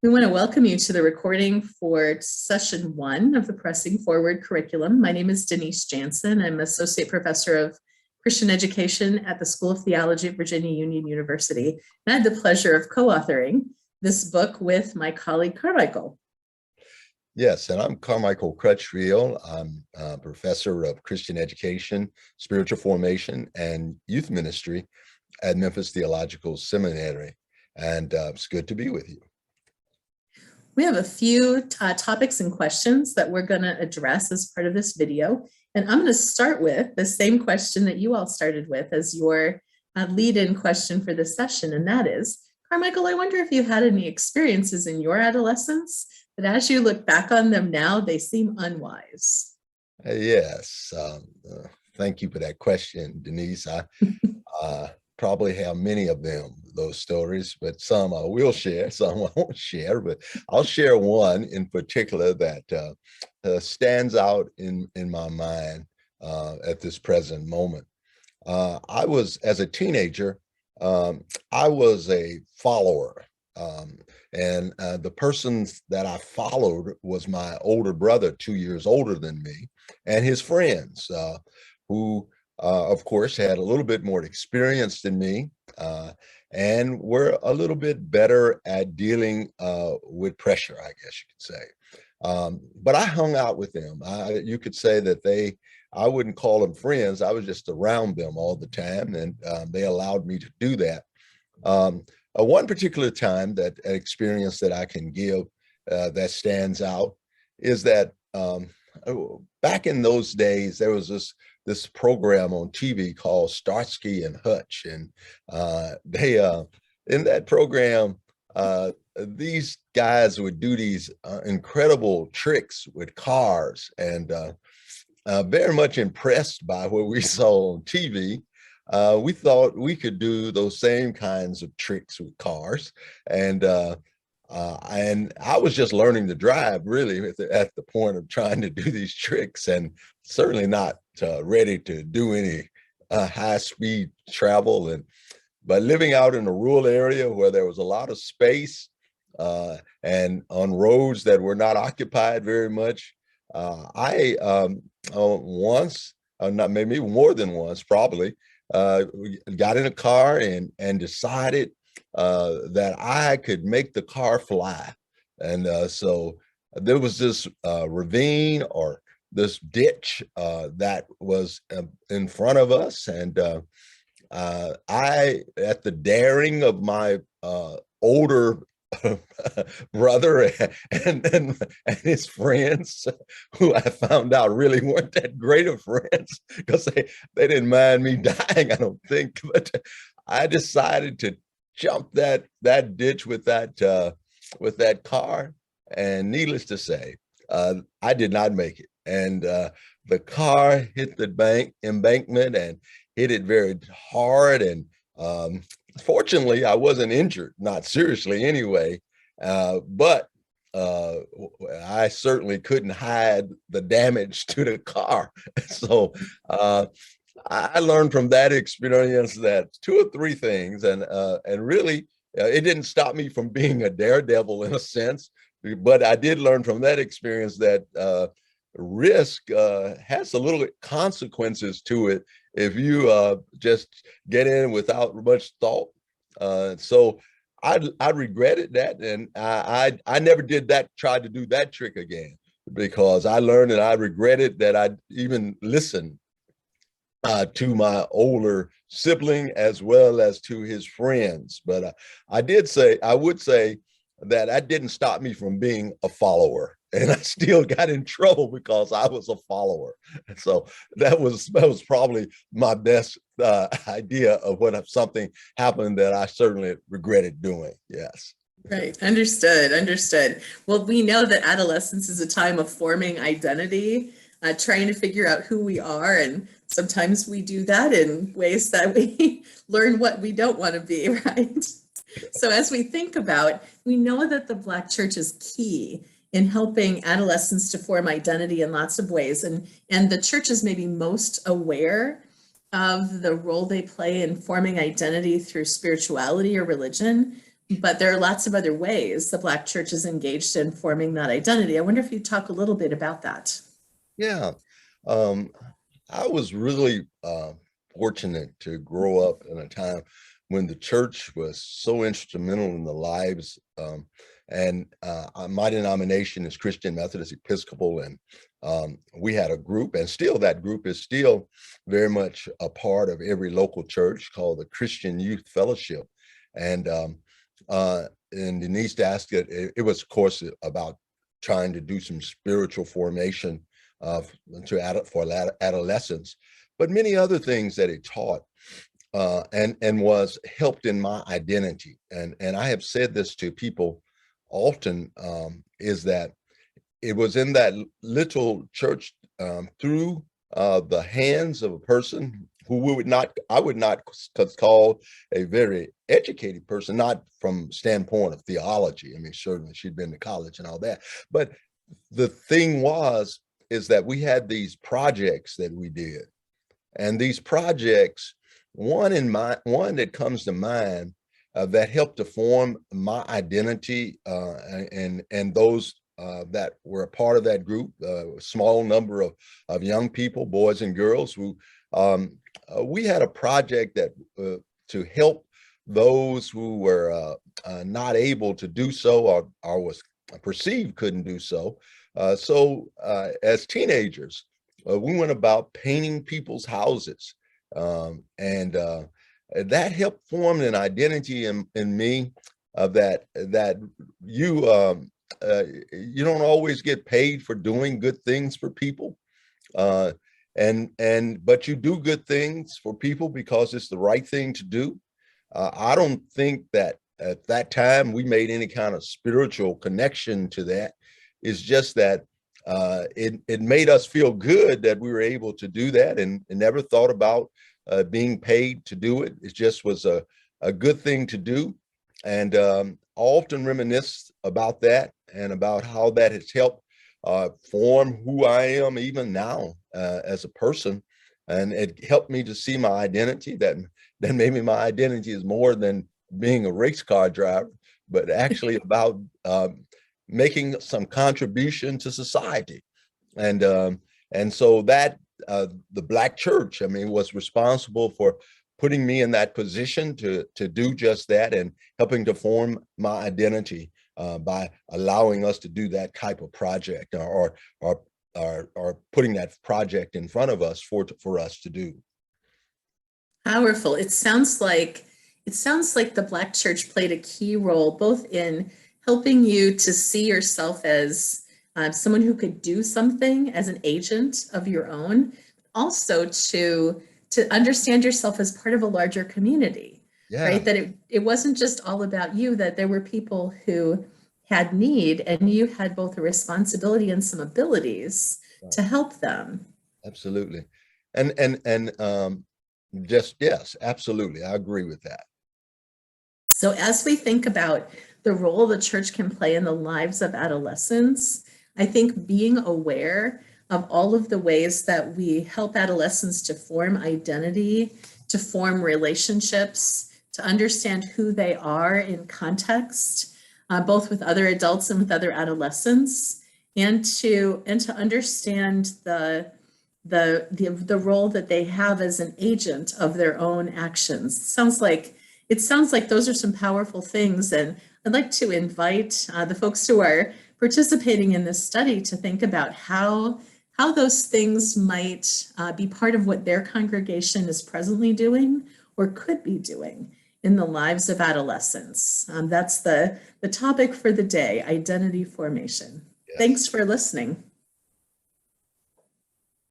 We want to welcome you to the recording for session 1 of the Pressing Forward curriculum. My name is Denise Jansen. I'm Associate Professor of Christian Education at the School of Theology at Virginia Union University. And I had the pleasure of co-authoring this book with my colleague Carmichael. Yes, and I'm Carmichael Crutchfield. I'm a professor of Christian education, spiritual formation, and youth ministry at Memphis Theological Seminary. And it's good to be with you. We have a few topics and questions that we're going to address as part of this video. And I'm going to start with the same question that you all started with as your lead-in question for this session. And that is, Carmichael, I wonder if you had any experiences in your adolescence that as you look back on them now, they seem unwise. Yes, thank you for that question, Denise. I probably have many of them, those stories, but some I will share, some I won't share, but I'll share one in particular that stands out in my mind at this present moment. As a teenager, I was a follower. And the person that I followed was my older brother, 2 years older than me, and his friends, who, of course, had a little bit more experience than me, and were a little bit better at dealing with pressure, I guess you could say. But I hung out with them. You could say that I wouldn't call them friends. I was just around them all the time, and they allowed me to do that. One particular time that experience that I can give that stands out is that back in those days, there was this program on TV called Starsky and Hutch. And in that program, these guys would do these incredible tricks with cars, and very much impressed by what we saw on TV. We thought we could do those same kinds of tricks with cars, and I was just learning to drive, really, at the point of trying to do these tricks, and certainly not ready to do any high-speed travel. But living out in a rural area where there was a lot of space and on roads that were not occupied very much, I once, not maybe more than once, probably. Got in a car and decided that I could make the car fly. And so there was this ravine or this ditch that was in front of us. And at the daring of my older brother and his friends, who I found out really weren't that great of friends, because they didn't mind me dying, I don't think. But I decided to jump that ditch with that car, and needless to say, I did not make it. And the car hit the embankment and hit it very hard, and fortunately, I wasn't injured, not seriously anyway, but I certainly couldn't hide the damage to the car. So I learned from that experience that 2 or 3 things, and really, it didn't stop me from being a daredevil in a sense, but I did learn from that experience that risk has a little consequences to it if you just get in without much thought. So I regretted that, and I never tried to do that trick again, because I learned and I regretted that I even listened to my older sibling as well as to his friends. But I would say that didn't stop me from being a follower, and I still got in trouble because I was a follower. So that was probably my best idea of what something happened that I certainly regretted doing. Yes. Right. Understood. Well, we know that adolescence is a time of forming identity, trying to figure out who we are. And sometimes we do that in ways that we learn what we don't want to be, right? So as we think about, we know that the Black church is key in helping adolescents to form identity in lots of ways. And the church is maybe most aware of the role they play in forming identity through spirituality or religion. But there are lots of other ways the Black church is engaged in forming that identity. I wonder if you'd talk a little bit about that. Yeah. Um, I was really fortunate to grow up in a time when the church was so instrumental in the lives. My denomination is Christian Methodist Episcopal, and we had a group, and still that group is still very much a part of every local church, called the Christian Youth Fellowship. And in East Ascot, it was, of course, about trying to do some spiritual formation for adolescents, but many other things that it taught, and was helped in my identity. And I have said this to people often, is that it was in that little church, through the hands of a person who I would not call a very educated person, not from standpoint of theology. I mean, certainly she'd been to college and all that, but the thing is that we had these projects that we did, and these projects, one that comes to mind, that helped to form my identity, and those that were a part of that group, a small number of young people, boys and girls, who we had a project that to help those who were not able to do so, or was perceived couldn't do so. As teenagers, we went about painting people's houses, and that helped form an identity in me, that you don't always get paid for doing good things for people, but you do good things for people because it's the right thing to do. I don't think that at that time we made any kind of spiritual connection to that. It's just that it made us feel good that we were able to do that, and never thought about being paid to do it. It just was a good thing to do. And often reminisce about that, and about how that has helped form who I am even now, as a person. And it helped me to see my identity, that maybe my identity is more than being a race car driver, but actually about making some contribution to society. And so that the Black church, I mean, was responsible for putting me in that position to do just that, and helping to form my identity by allowing us to do that type of project, or putting that project in front of us for us to do. Powerful. It sounds like the Black church played a key role both in helping you to see yourself as someone who could do something as an agent of your own, also to understand yourself as part of a larger community, Yeah. right? That it wasn't just all about you, that there were people who had need, and you had both a responsibility and some abilities to help them. Absolutely. And just, yes, absolutely. I agree with that. So as we think about the role the church can play in the lives of adolescents, I think being aware of all of the ways that we help adolescents to form identity, to form relationships, to understand who they are in context, both with other adults and with other adolescents, and to understand the role that they have as an agent of their own actions. It sounds like those are some powerful things, and I'd like to invite the folks who are participating in this study to think about how those things might be part of what their congregation is presently doing or could be doing in the lives of adolescents. That's the topic for the day: identity formation. Yes. Thanks for listening.